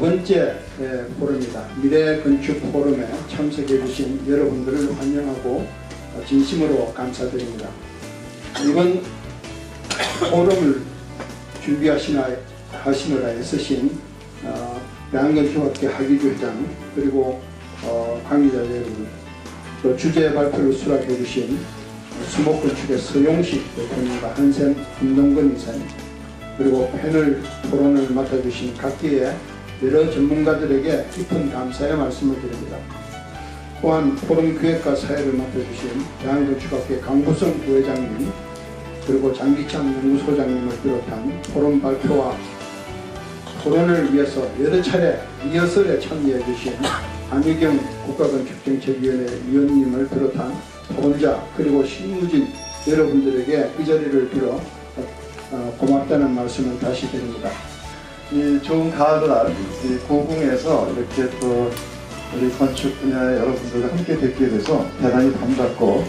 번째 포럼이다. 미래건축 포럼에 참석해 주신 여러분들을 환영하고 진심으로 감사드립니다. 이번 포럼을 준비하시느라 애쓰신 대한건축학회 하기주 회장, 그리고 관계자 여러분, 또 주제 발표를 수락해 주신 수목건축의 서용식 대표님과 한샘 김동건 이사님, 그리고 패널 토론을 맡아주신 각계의 여러 전문가들에게 깊은 감사의 말씀을 드립니다. 또한 포럼 기획과 사회를 맡아주신 대한건축학회 강부성 부회장님, 그리고 장기창 연구소장님을 비롯한 포럼 발표와 토론을 위해서 여러 차례 리허설에 참여해 주신 안유경 국가건축정책위원회 위원님을 비롯한 토론자, 그리고 실무진 여러분들에게 이 자리를 빌어 고맙다는 말씀을 다시 드립니다. 이 좋은 가을날 고궁에서 이렇게 또 우리 건축 분야의 여러분들과 함께 뵙게 돼서 대단히 반갑고,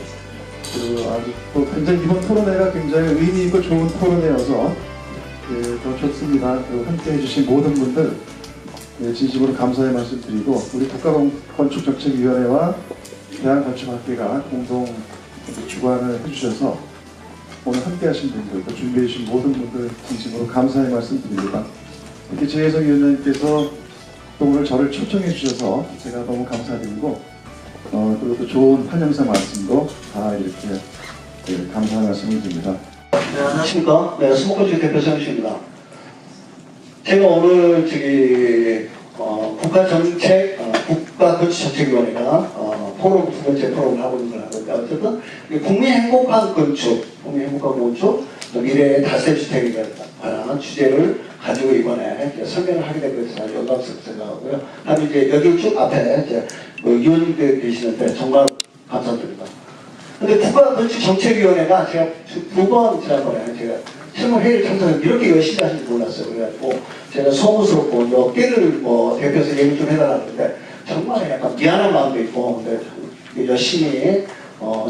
그리고 아주 또 굉장히 이번 토론회가 굉장히 의미 있고 좋은 토론회여서 더 좋습니다. 그리고 함께 해주신 모든 분들 진심으로 감사의 말씀드리고, 우리 국가건축정책위원회와 대한건축학회가 공동 주관을 해주셔서 오늘 함께 하신 분들, 또 준비해 주신 모든 분들 진심으로 감사의 말씀드립니다. 이렇게 재혜성 위원장님께서 또 오늘 저를 초청해 주셔서 제가 너무 감사드리고, 그리고 또 좋은 환영사 말씀도 다 이렇게 감사의 말씀을 드립니다. 네, 안녕하십니까. 네, 수목건축 대표 서영식입니다. 제가 오늘 국가건축정책위원회가 포럼 두 번째 포럼을 하고 있는 걸 하는데, 어쨌든 국민행복한 건축, 미래의 다세주택에 관한 주제를 가지고 이번에 설명을 하게 된 것이 아주 영광스럽게 생각하고요. 다음에 이제 여기 쭉 앞에 위원님들 계시는데 정말 감사드립니다. 근데 국가건축정책위원회가 제가 두 번 지난번에 제가 실무회의를 참석해서 이렇게 열심히 하시는지 몰랐어요. 그래가지고 제가 소무스럽고 몇 개를 대표해서 얘기 좀 해달라는데 정말 약간 미안한 마음도 있고, 근데 열심히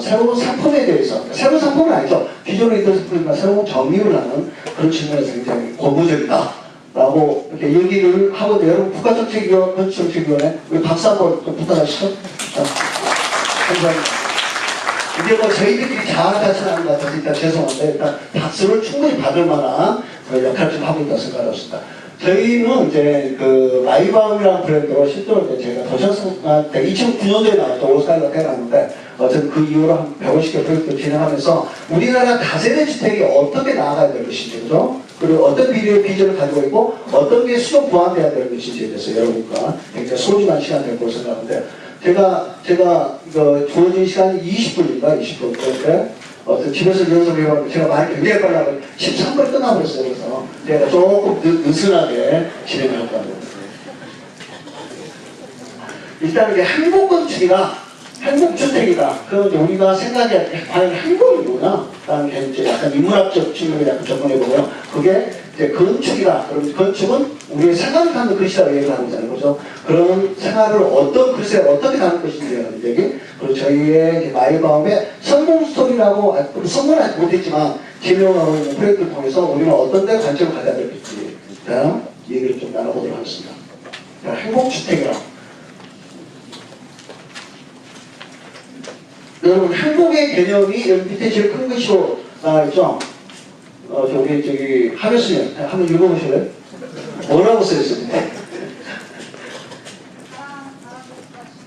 새로운 상품에 대해서, 새로운 상품은 아니죠. 기존에 있던 상품이지만 새로운 정리를 하는 그런 측면에서 굉장히 고무적이다 라고 이렇게 얘기를 하고, 여러분 국가정책위원회 우리 박수 한번 좀 부탁하시죠. 감사합니다. 이게 저희들끼리 자학하지는 않은 것 같아서 일단 죄송한데, 일단 박수를 충분히 받을 만한 역할을 좀 하고 있다고 생각했습니다. 저희는 이제 마이바움이라는 브랜드로 실제로 이제 제가 도시락할 때 2009년도에 나왔던 오스카이가 해놨는데, 어쨌든 그 이후로 한 150개 프로젝트를 진행하면서 우리나라 다세대 주택이 어떻게 나아가야 될 것인지, 그죠? 그리고 어떤 미래의 비전을 가지고 있고 어떤 게 수정 보완돼야 될 것인지에 대해서 여러분과 굉장히 소중한 시간이 될 것으로 생각하는데, 제가 주어진 시간이 20분인가 20분. 그런데 집에서 연습해봤는데 제가 말이 굉장히 빨라서 13분에 끝나버렸어요. 그래서 제가 조금 느슨하게 진행을 할 겁니다. 일단 이게 행복건축이라 행복주택이다. 그럼 이제 우리가 생각해야 돼. 과연 행복이 뭐냐? 라는 게 이제 약간 인문학적 측면에 약간 접근해보고요. 그게 이제 건축이다. 그럼 건축은 우리의 생각을 하는 것이라고 얘기를 하고 있잖아요. 그래서 그런 생활을 글쎄 어떻게 하는 것인지라는 얘기. 그리고 저희의 마이바움의 성공 스토리라고, 성공은 아직 못했지만 진행하고 있는 프로젝트를 통해서 우리는 어떤 데 관점을 가져야 될지 얘기를 좀 나눠보도록 하겠습니다. 행복주택이라. 여러분, 행복의 개념이 여기 밑에 제일 큰 것으로 나와있죠? 저기 하교수님 한번 읽어보실래요? 뭐라고 써있습니까?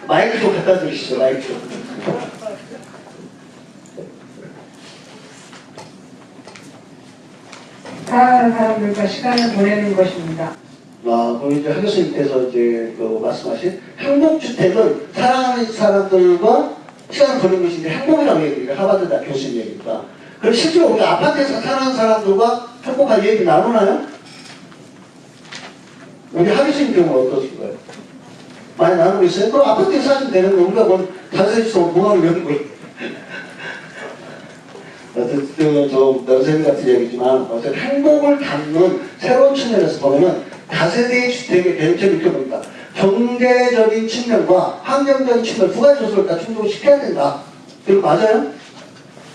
마이크 좀 갖다 주시죠. 마이크 좀. 사랑하는 사람들과 시간을 보내는 것입니다. 그럼 이제 하교수님께서 이제 말씀하신 행복주택은 사랑하는 사람들과 시간을 보내는 것인데 행복이라고 얘기해요. 하버드 대학 교수님 얘기니까. 그럼 실제로 우리 아파트에서 사는 사람들과 행복한 얘기 나누나요? 우리 하교수님 경우는 어떠신가요? 많이 나누고 있어요? 그럼 아파트에서 사시면 되는데 우리가 다른 데서 뭐하러 여는 거예요? 어쨌든 좀 너세미 같은 얘기지만 어쨌든 행복을 담는 새로운 측면에서 보면은 다세대의 주택의 대응점을 느껴봅니다. 경제적인 측면과 환경적인 측면 두 가지 요소를 다 충족시켜야 된다. 이거 맞아요?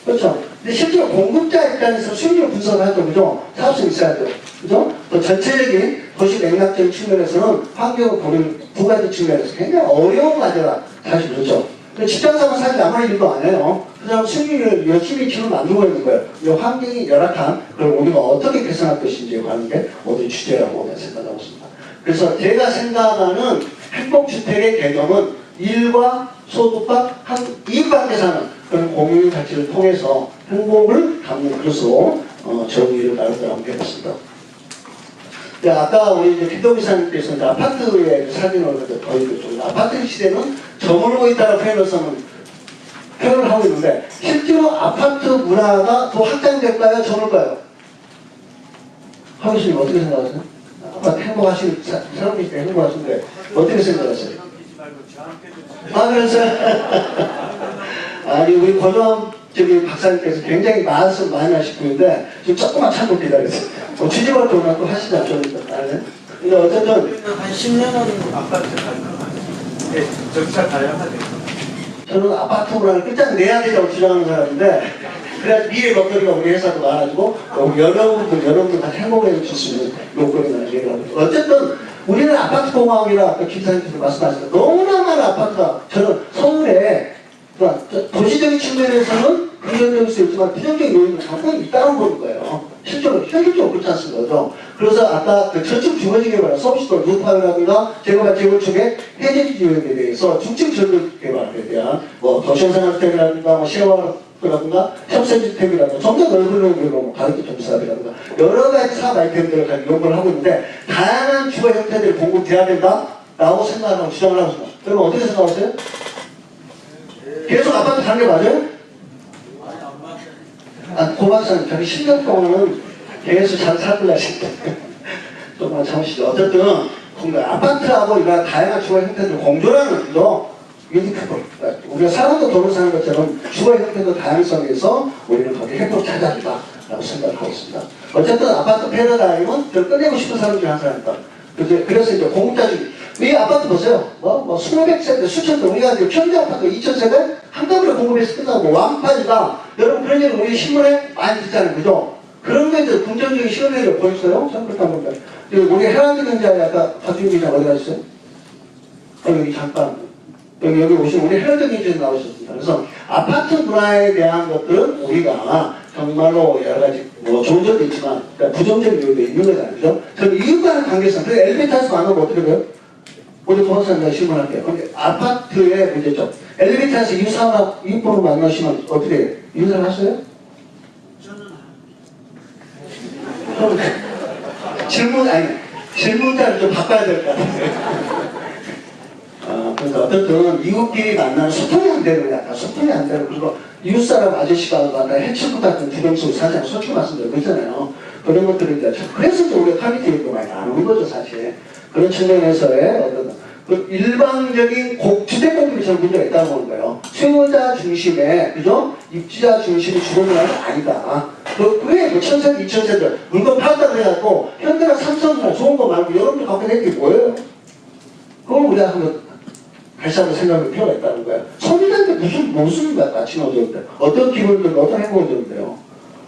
그렇죠. 근데 실제로 공급자 입장에서 수익률 분석을 할 때, 그죠? 사업성이 있어야 돼요. 그죠? 또 전체적인 도시 맥락적인 측면에서는 환경을 보는 두 가지 측면에서 굉장히 어려운 과제라 사실 그렇죠. 근데 직장사는 사실 아무런 일도 안 해요. 그냥 수익률을 열심히 지금 만들고 있는 거예요. 이 환경이 열악한 그걸 우리가 어떻게 개선할 것인지에 관한 게 오늘 주제라고 생각하고 있습니다. 그래서 제가 생각하는 행복주택의 개념은 일과 소득과 이익관계사는 그런 공유 가치를 통해서 행복을 담는 그릇으로 정의를 나누도록 한번 해봤습니다. 아까 우리 이제 김동희 사님께서 이제 아파트의 사진을 보여줬죠. 아파트 시대는 저물고 있다는 표현을 하고 있는데 실제로 아파트 문화가 더 확장될까요? 저물까요? 하우 씨님 어떻게 생각하세요? 아파트 행복하시는 사람들이 행복하신데 어떻게 생각하세요? 그래서 아니 우리 권영 박사님께서 굉장히 말씀 많이 하실 분인데 지금 조금만 참고 기다리세요. 취직할 때 오늘 또 하시지 않습니까? 근데 어쨌든 한 10년은 아파트 갈 것 같아요. 네, 적자 다양하네요. 저는 아파트 문화를 끝장내야 되라고 주장하는 사람인데 그래야 미래 먹거리가 우리 회사도 많아지고 여러분들 다 행복해질 수 있는 요건이 얘기합니다. 어쨌든 우리는 아파트 공항이라 아까 김사님께서 말씀하셨는데 너무나 많은 아파트가 저는 서울에 도시적인 측면에서는 긍정적일 수 있지만 부정적인 요인이 상당히 있다는 걸 거예요. 실제로 현실적으로 그렇지 않습니까? 그래서 아까 그 저층 주거지에 관한 서비스도 루파이라든가 제가 재건축의 해제 지역에 대해서 중층 전력 개발에 대한 도시생활주택이라든가 쉐어라든가 협세주택이라든가 점점 넓은 경우로 가격대 점사업이라든가 여러 가지 사업 아이템들을 가지고 연구를 하고 있는데 다양한 주거 형태들이 공급돼야 된다라고 생각하고 주장을 하고 있습니다. 그러면 어떻게 생각하세요? 계속 아파트 가는 게 맞아요? 고박사님, 저희 10년 동안은 계속 잘 살고 하실 때. 조금만 참으시죠. 어쨌든, 아파트하고 이런 다양한 주거 형태들 공존하는 거죠. 우리가 사람도 돈을 사는 것처럼 주거 형태도 다양성에서 우리는 거기 행복을 찾아야 된다라고 생각하고 있습니다. 어쨌든 아파트 패러다임은 저 끝내고 싶은 사람 중에 한 사람이다. 그래서 이제 공급자중, 이 아파트 보세요. 수백 세대, 수천 대, 우리가 이제 평균 아파트 2,000세대 한꺼번에 공급해서 끝나고 왕판이다. 여러분 그런 얘기 우리 신문에 많이 듣잖아요. 그죠? 그런 게 이제 긍정적인 실험을 보였어요. 참 그렇다 보니까. 우리 헤란드 경제에 아까 박준 기자 어디 가셨어요? 여기 잠깐. 여기 오시면 우리 헤란드 경제에 나오셨습니다. 그래서 아파트 문화에 대한 것들은 우리가 정말로 여러 가지 좋은 점도 있지만 그러니까 부정적인 요인도 있는 거잖아요. 그죠? 저는 이웃과는 관계성. 그래서 엘리베이터에서 만나면 어떻게 돼요? 우리 도화사님과 질문할게요. 근데 아파트의 문제점. 엘리베이터에서 이웃분을 만나시면 어떻게 해요? 인사를 하세요? 저는 질문자를 좀 바꿔야 될 것 같아요. 그래서 어쨌든 이웃끼리 만나는 소통이 안 되는 거야. 소통이 안 되는 그리고 이웃사람 아저씨가 만나 해치고 같은 주변수 사장 솔직히 말씀드리고 있잖아요. 그런 것들을 이제 그래서 이제 우리가 퀄리티를 많이 나누는 거죠, 사실. 그런 측면에서의 어떤 그 일방적인 주택 공급이 전 문제가 있다고 보는 거예요. 수요자 중심의, 그죠? 입주자 중심의 주거문화는 아니다. 그게 1000세대, 2000세대 물건 팔았다고 해가지고 현대나 삼성이나 좋은 거 말고 여러분들 갖고 있는 게 뭐예요? 그걸 우리가 한번 다시 한번 생각할 필요가 있다는 거예요. 소비자한테 무슨 가치가 어려운데 어떤 기분을 들고 어떤 행복을 들는데요?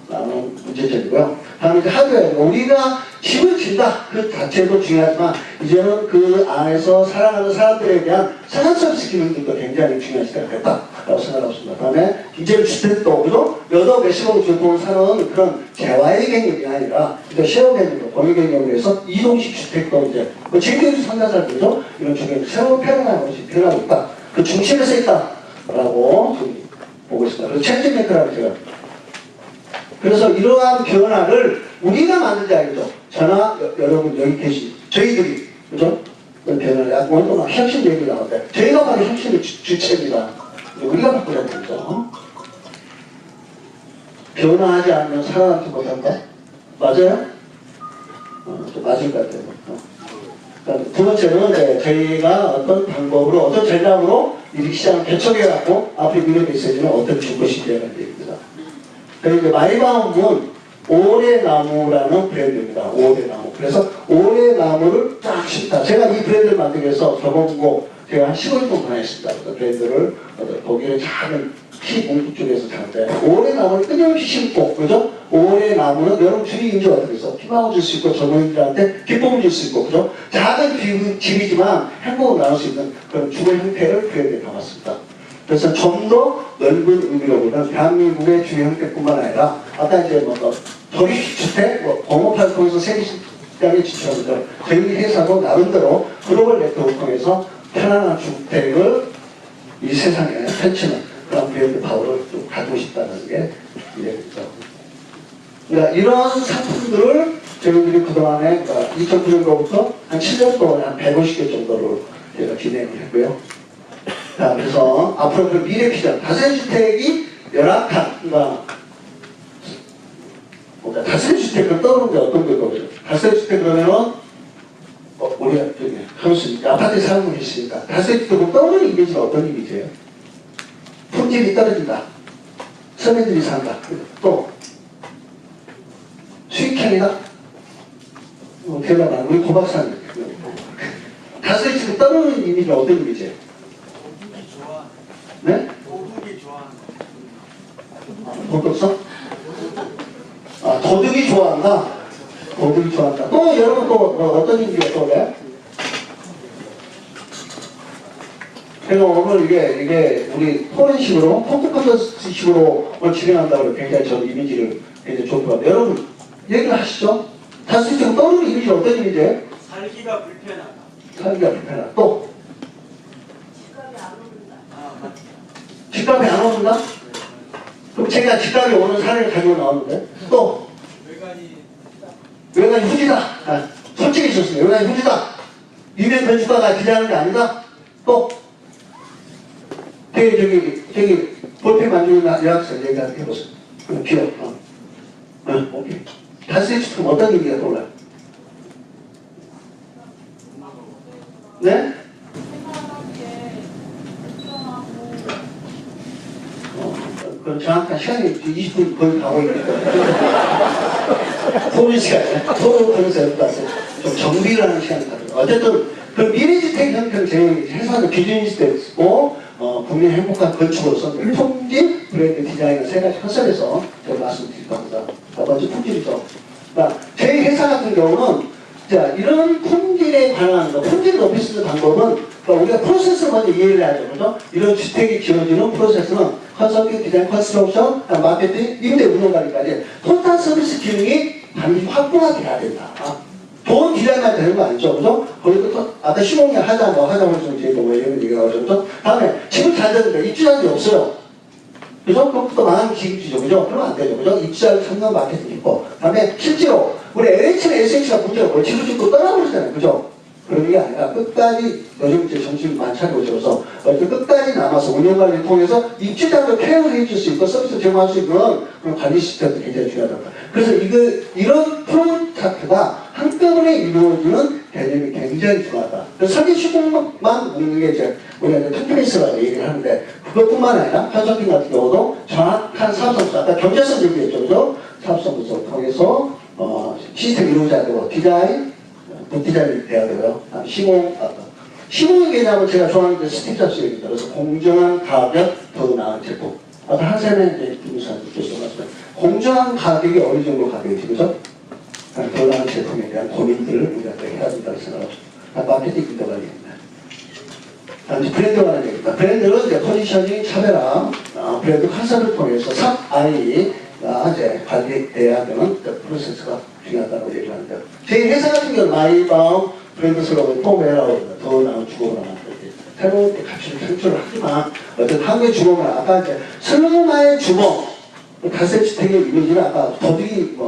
라는 문제점이고요. 다음에 이제 하드웨어. 우리가 집을 진다. 그 자체도 중요하지만 이제는 그 안에서 살아가는 사람들에 대한 생활 서비스 기능들도 굉장히 중요한 시대가 됐다라고 생각하고 있습니다. 다음에 이제 주택도 그죠? 몇십억 주택을 사는 그런 재화의 개념이 아니라 이제 쉐어 개념으로 공유 개념으로 해서 이동식 주택도 이제 지금까지 상가자들도 이런 주택을 새로운 패러다임으로 변하고 있다. 그 중심에서 있다라고 보고 있습니다. 그래서 체인지 메이커라고 제가 그래서 이러한 변화를 우리가 만들지 알죠. 저나 여러분 여기 계신 저희들이 그죠? 변화를 오늘 혁신 얘기 나오는데 저희가 바로 혁신의 주체입니다. 우리가 바꾸려는 거죠. 변화하지 않으면 살아남지 못한다? 맞아요? 좀 맞을 것 같아요. 두 번째는 저희가 어떤 방법으로 어떤 전략으로 이 시장을 개척해갖고 앞에 미래 메시지는 어떻게 줄 것인지에 대한 얘기입니다. 그리고 마이바움은 오래나무라는 브랜드입니다. 오래나무. 그래서 오래나무를 쫙 심다. 제가 이 브랜드를 만들기 위해서 저번고 제가 한 15일 동안 했습니다. 그 브랜드를 독일의 작은 특히 공부 쪽에서 잘돼. 오래 나무를 끊임없이 심고, 그죠? 오래 나무는 여러분 주위 인지 어떻게 해서 희망을 줄 수 있고, 젊은이들한테 기쁨을 줄 수 있고, 그죠? 작은 집이지만 행복을 나눌 수 있는 그런 주거 형태를 표현해 담았습니다. 그래서 좀 더 넓은 의미로 보면 대한민국의 주거 형태뿐만 아니라 아까 이제 뭐 저립주택, 공업화를 통해서 세계시장에 진출하면서 저희 회사도 나름대로 글로벌 네트워크를 통해서 편안한 주택을 이 세상에 펼치는 그런 브랜드 파워를 좀 가지고 싶다는 게 이해입니다. 그러니까 이런 상품들을 저희들이 그동안에 2009년도부터 한 7년 동안에 한 150개 정도를 제가 진행을 했고요. 자, 그래서 앞으로 그 미래 비전, 다세대주택이 열악한, 그러니까 다세대주택을 떠오르는 게 어떤 거거든요. 다세대주택 그러면은 우리가 저기 하면서 아파트에 살고 계시니까 다세대주택을 떠오르는 이미지는 어떤 이미지예요? 품질이 떨어진다. 서민들이 산다. 또 수익형이다. 대단한 우리 고박사님. 다세대주택 떠오르는 이미지는 어떤 이미지예요? 네? 도둑이 좋아하는 도둑성? 아, 도둑이 좋아한다? 도둑이 좋아한다. 또 여러분 또 어떤 얘기가 떠올라요? 제가 오늘 이게 우리 토론식으로, 포토컨테스트식으로 오늘 진행한다고 굉장히 저는 이미지를 굉장히 좋더라고요. 여러분, 얘기를 하시죠? 다시 지금 떠오르는 이미지 어떤 이미지예요? 살기가 불편하다. 살기가 불편하다. 또? 아, 맞다. 집값이 안 오른다? 그럼 제가 집값이 오는 사례를 가지고 나왔는데 또 외관이 후지다. 아, 솔직히 있었어요. 외관이 후지다. 이면 건축가가 기대하는 게 아니다. 또 되게 저기 볼펜 만지는 여학생 얘기 한번 해보세요. 귀여워. 오케이. 다시 지금 어떤 얘기가 떠올라요? 네? 그럼 정확한 시간이 20분 거의 가고 있는데 토론 시간이에요. 토론하면서 좀 정비를 하는 시간이 가죠. 어쨌든 그 미래주택 형태를 제일 해석하는 기준이 있고 국민 행복한 건축으로서 품질, 브랜드 디자인을 세 가지 컨셉에서 제가 말씀드릴 겁니다. 첫 번째 품질이죠. 그러니까 저희 회사 같은 경우는 자, 이런 품질에 관한 거, 품질을 높일 수 있는 방법은 우리가 프로세스를 먼저 이해를 해야죠. 그죠? 이런 주택이 지어지는 프로세스는 컨설팅, 디자인, 컨스트럭션, 마케팅, 임대 운영관리까지 토탈 서비스 기능이 반드시 확보가 돼야 된다. 좋은 디자인만 되는 거 아니죠. 그죠? 거기도 또, 아까 시공이 하자고 저희도 뭐 이런 얘기가 나오죠. 다음에 집을 잘 되는데 입주자들이 없어요. 그죠? 그럼 또 망하는 기입주죠. 그죠? 그러면 안 되죠. 그죠? 입주자를 찾는 마케팅 있고. 다음에 실제로 우리 LH나 SH가 문제가 뭐예요? 집을 짓고 떠나버리잖아요. 그죠? 그런 게 아니라 끝까지 요즘 이제 정신을 많이 차리고 있어서 끝까지 남아서 운영관리를 통해서 입주자도 케어를 해줄 수 있고 서비스 제공할 수 있는 그런 관리 시스템도 굉장히 중요하다. 그래서 이런 프로젝트가 한꺼번에 이루어지는 개념이 굉장히 중요하다. 그래서 설계 시공만 묻는 게 이제 우리가 이제 템플릿이라고 얘기를 하는데 그것뿐만 아니라 컨설팅 같은 경우도 정확한 사업성수, 아까 경제성 얘기했죠. 그죠? 사업성수를 통해서 시스템 이루어져야 되고 디자인, 디자인이 돼야 되고요. 시공 개념은 제가 좋아하는 게 스티브 잡스 얘기입니다. 그래서 공정한 가격, 더 나은 제품. 아까 한샘의 이제 김무사님께서 말씀하셨죠. 공정한 가격이 어느 정도 가격이지, 그죠? 더 나은 제품에 대한 고민들을 우리가 해야 된다고 생각합니다. 마케팅 인도 관리입니다. 다음 브랜드 관련 얘기입니다. 브랜드는 이제 포지셔닝, 차별화, 브랜드 컨셉을 통해서 삽아이가 이제 관리돼야 되는 프로세스가 중요하다고 얘기하는데요. 저희 회사 같은 경우는 마이바움 브랜드 슬로건 폼웨어라고 합니다. 더 나은 주거를 만들기. 새로운 가치를 창출을 하지만 어쨌든 한국의 주거는 아까 이제 슬로마의 주거, 다세주택의 이미지는 아까 도둑이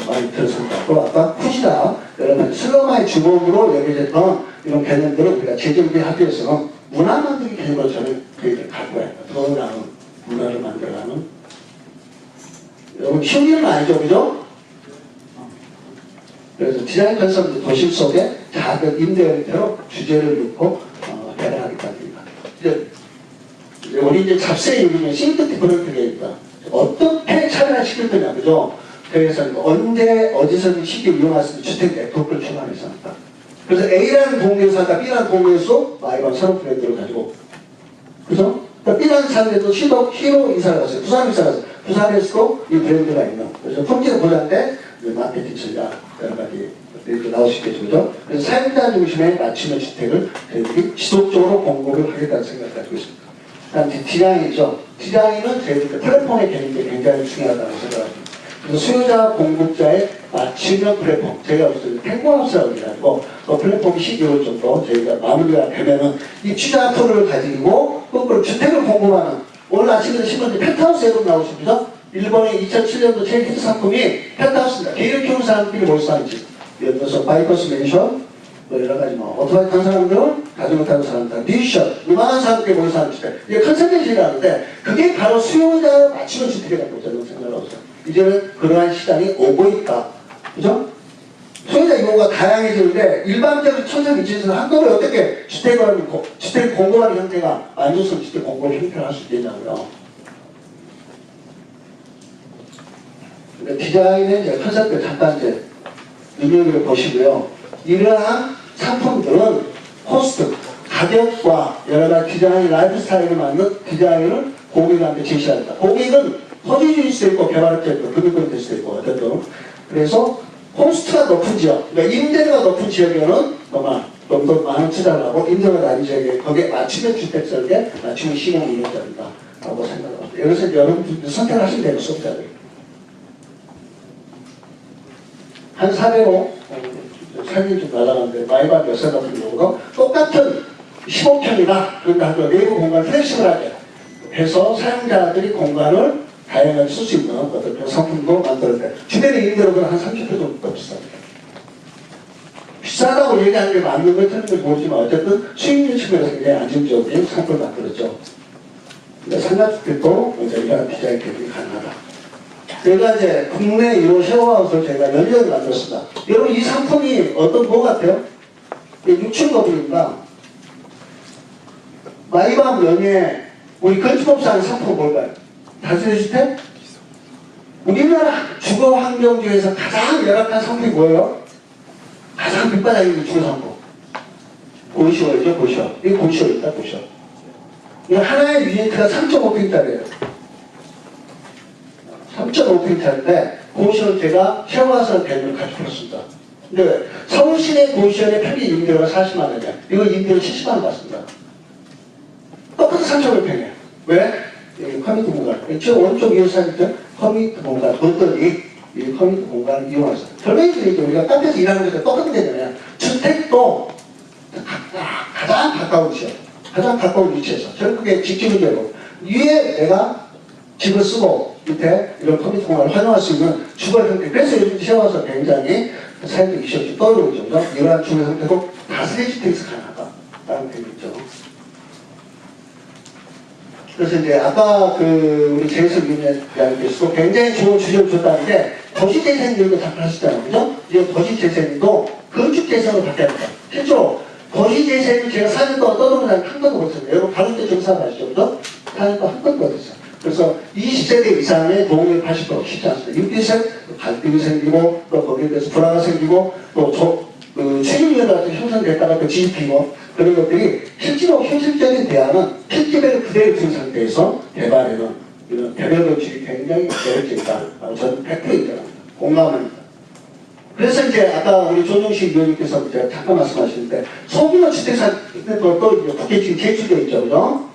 많이 들었습니다. 또 아까 푸시다 여러분 슬로마의 주범으로 여겨졌던 이런 개념들을 우리가 재정비하기 위해서는 문화 만들기 개념으로 저는 그 얘기를 갖고 와요. 더 나은 문화를 만들어가는 여러분 쉬운 일은 아니죠, 그죠? 그래서 디자인 컨셉트 도심 속에 작은 임대 형태로 주제를 놓고 해결하겠답니다. 이제 우리 이제 잡스의 얘기는 싱크티 프로젝트가 어떻게 차별화시킬 거냐, 그죠? 그래서 언제 어디서든 쉽게 이용할 수 있는 주택 네트워크를 추구하면서 합니다. 그래서 A라는 공개사가 B라는 공개소 마이번 산업 브랜드를 가지고, 그죠? B라는 사람들도 히로 이사를 갔어요. 부산 이사를 갔어요. 부산에서도 이 브랜드가 있는. 그래서 품질 보장대 마케팅 전략 여러 가지 것들이 나올 수 있겠죠. 그죠? 그래서 사용자 중심의 맞춤형 주택을 저희들이 지속적으로 공급을 하겠다는 생각을 가지고 있습니다. 다음 디자인이죠. 디자인은 저희들 플랫폼의 개념이 굉장히 중요하다고 생각합니다. 그래서 수요자 공급자의 맞춤형 플랫폼, 저희가 무슨 탱고하우스라고 해가지고 플랫폼이 12월 정도 저희가 마무리가 되면은 이 취자 프로를 가지고 그 주택을 공급하는 오늘 아침에 신문에 펜트하우스 여러분 나오십니다. 일본의 2007년도 제일 히트 상품이 펜트하우스입니다. 개를 키우는 사람들이 뭘 사는지 예를 들어서 바이커스 맨션 뭐 여러 가지 뭐 오토바이 타는 사람들은 자전거 타는 사람들 뮤지션 음악하는 사람들이 뭘 사는지 이게 컨센트레이션이라는데 그게 바로 수요자 맞춤형 주택이라고 저는 생각하고 있어요. 이제는 그러한 시장이 오고 있다. 그죠? 소유자 이용가 다양해지는데 일반적인 천적 위치에서는 한꺼번에 어떻게 주택 공급하는 형태가 만족스러운 주택 공급 형태를 할 수 있겠냐고요. 그러니까 디자인의 이제 컨셉을 잠깐 이제 눈여겨 보시고요. 이러한 상품들은 코스트, 가격과 여러 가지 디자인 라이프 스타일에 맞는 디자인을 고객한테 제시합니다. 고객은 소지주일 수도 있고 개발업체 있고 금융권이 될 수도 있고 어쨌든 그래서 코스트가 높은 지역, 그러니까 임대료가 높은 지역에는 정말 좀 더 많은 투자를 하고 임대료가 낮은 지역에 거기에 맞춤형 주택 설계, 맞춤형 시공이 이루어진다 라고 생각합니다. 여기서 여러분들 선택을 하시면 되는 소비자들 한 사례로 사진이 좀 날아가는데 마이반 여사 같은 경우도 똑같은 15평이나 그러니까 내부 공간 플렉시블하게 해서 사용자들이 공간을 다양하게 쓸 수 있는 어떤 그런 상품도 만들 때 주변의 임대료는 한 30% 정도 더 비쌉니다. 비싸다고 얘기하는 게 맞는 걸 틀린 걸 모르지만 어쨌든 수익률 측면에서 굉장히 안정적인 상품을 만들었죠. 그러니까 상가주택도 이런 디자인 개발이 가능하다. 제가 이제 국내 1호 쉐어하우스를 제가 연령을 만들었습니다. 여러분 이 상품이 어떤 거 같아요? 6층 건물입니다. 마이밤 연예 우리 건축업소 하는 상품은 뭘까요? 다세대주택? 우리나라 주거 환경 중에서 가장 열악한 상품이 뭐예요? 가장 밑바닥인 주거 상품. 고시원이죠, 고시원. 이거 고시원입니다, 고시원. 이거 하나의 유니트가 3.5평짜리예요. 3.5평짜리인데 고시원 제가 쉐어하우스 대비를 가지고 근데 서울시내 고시원의 평균 임대료가 40만 원이야. 이거 임대료 70만 원 받습니다. 똑같은 3.5평이에요. 왜? 여기 커뮤니티 공간. 저 오른쪽 이웃사니까 커뮤니티 공간 봤더니 이 커뮤니티 공간을 이용해서 결국에 우리가 카페에서 일하는 것과 똑같은 데잖아요. 주택도 가장 가까운 지역, 가장 가까운 위치에서 결국에 집집을 되고 위에 내가 집을 쓰고 밑에 이런 커뮤니티 공간을 활용할 수 있는 주거 형태. 그래서 요즘 세워서 굉장히 사회적 이슈가 떠오르고 있죠. 이러한 주거 형태도 다세대 주택에서 가능하다라는点있죠. 그래서 이제 아까 우리 제이슨 위원장님께서도 굉장히 좋은 주제를 줬다는데 도시재생 얘기도 잠깐 하셨잖아요. 그죠? 이제 도시재생도 건축재생으로 바뀌어야 합니다. 실제로 도시재생은 제가 4년 동안 떠들어보면 한 번도 못했어요. 여러분 가족들 정사를 아시죠? 그죠? 4년 동안 한 번도 못했어요. 그래서 20세대 이상의 도움을 80% 쉽지 않습니다. 인기세, 갈등이 생기고 또 거기에 대해서 불안가 생기고 또 수익률이 형성됐다가 또 뒤집히고 그런 것들이 실제로 현실적인 대안은 필지배를 그대로 둔 상태에서 개발에는 이런 개별 건축이 굉장히 매력적이다. 저는 100% 인정합니다. 공감합니다. 그래서 이제 아까 우리 조정식 의원님께서 제가 잠깐 말씀하시는데 소규모 주택사 또 국회 지금 제출되어 있죠. 그죠?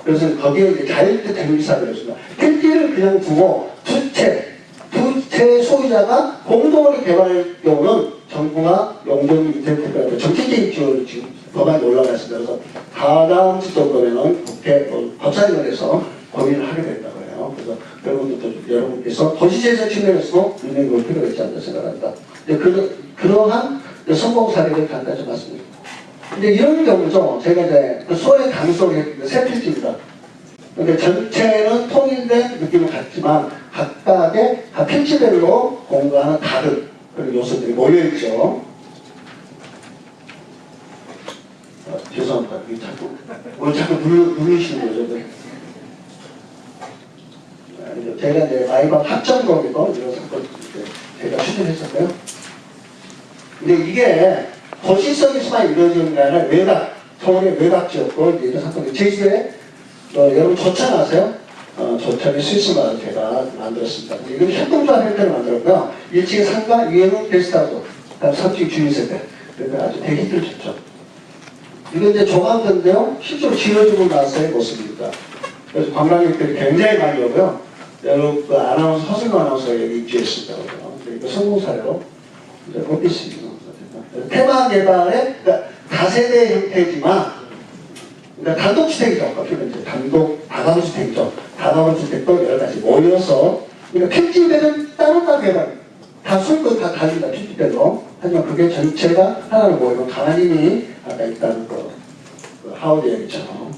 그래서 거기에 이제 자율주택 대명사를 했습니다. 필지를 그냥 두고 두 채 소유자가 공동으로 개발할 경우는 정부가 용도용 이벤트가 정책적인 지원을 지금 법안이 올라갔습니다. 그래서 다다음 주 정도에는 국회 법사위원회에서 해서 고민을 하게 된다고 해요. 그래서 여러분께서 도시재생 측면에서도 눈여겨볼 필요가 있지 않나 생각합니다. 그러한 성공 사례를 잠깐 좀 말씀드립니다. 근데 이런 경우죠. 제가 이제 소의 강속의 세 필지입니다. 근데 전체는 통일된 느낌을 갖지만 각각의 필지별로 공부하는 다른 그런 요소들이 모여있죠. 죄송합니다. 오늘 자꾸 누르시는 거죠. 제가 이제 마이밤 합정거기도 이런 사건 제가 추진했었고요. 근데 이게 도시성에서만 이루어지는 게 아니라 외곽, 서울의 외곽 지역도 이런 사건이 제주도에 여러분 조천 아세요? 조천이 스위스마을 제가 만들었습니다. 이건 협동조합 형태로 만들었고요. 1층에 상가, 위에는 게스트하우스, 그다음 3층 주민세대. 그러니까 아주 대히트를 쳤죠. 이건 이제 조각인데요. 실제로 지어지고 나서의 모습입니다. 그래서 관광객들이 굉장히 많이 오고요. 여러분 그 아나운서, 허승호 아나운서가 여기 입주했습니다. 이거 성공 사례로 이제 오피스입니다. 테마 개발의 그러니까 다세대 형태지만 그러니까 단독주택이죠. 그러니까 이제 다가구주택이죠. 다가구주택도 여러 가지 모여서 그러니까 필지별은 따로따로 개발 다 술것 다 달린다. 필지별로. 하지만 그게 전체가 하나로 모이고 가만히 아까 있다는 그 하워드 얘기처럼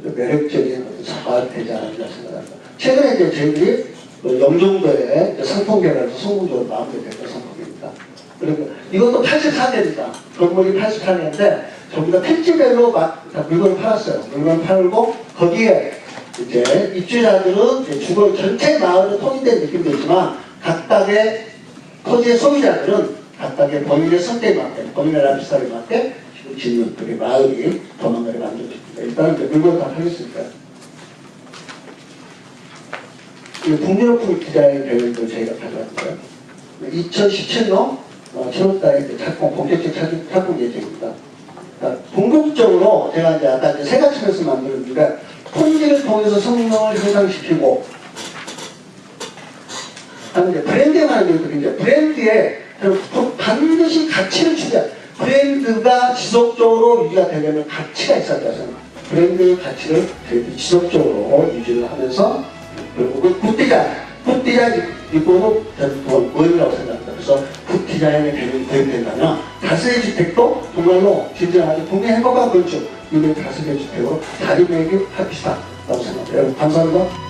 매력적인 사활 되지 않았나 생각합니다. 최근에 이제 저희들이 영종도에 상품 개발에서 성공적으로 마무리됐던 상품입니다. 그리고 이것도 84년입니다. 건물이 84년인데 전부 다 필지별로 다 물건을 팔았어요. 물건을 팔고 거기에 이제 입주자들은 이제 주거 전체 마을로 통일된 느낌도 있지만 각각의 토지의 소유자들은 각각의 본인의 성격에 맞게 본인의 라이프스타일에 맞게 짓는 그게 마을이 도망가게 만들어집니다. 일단은 이제 물건 다 팔렸으니까. 이 북유럽풍 디자인 대회도 저희가 가져왔고요. 2017년 7월달에 작품 본격적 작품 예정입니다. 그러니까 궁극적으로 제가 이제 아까 이제 세 가지 것을 만들었는데 통지를 통해서 성능을 향상시키고 하는 이제 브랜딩하는 것들이 이제 브랜드에 반드시 가치를 추구해야 브랜드가 지속적으로 유지가 되려면 가치가 있어야 되잖아요. 브랜드의 가치를 지속적으로 유지를 하면서 그리고 그 굿디자인 이거는 저는 모임이라고 생각합니다. 그래서 굿디자인의 개념이 도입된다면 다세대 주택도 정말로 진정하게 국민 행복한 건축 이걸 다세대 주택으로 자리매김 합시다 라고 생각합니다. 여러분 감사합니다.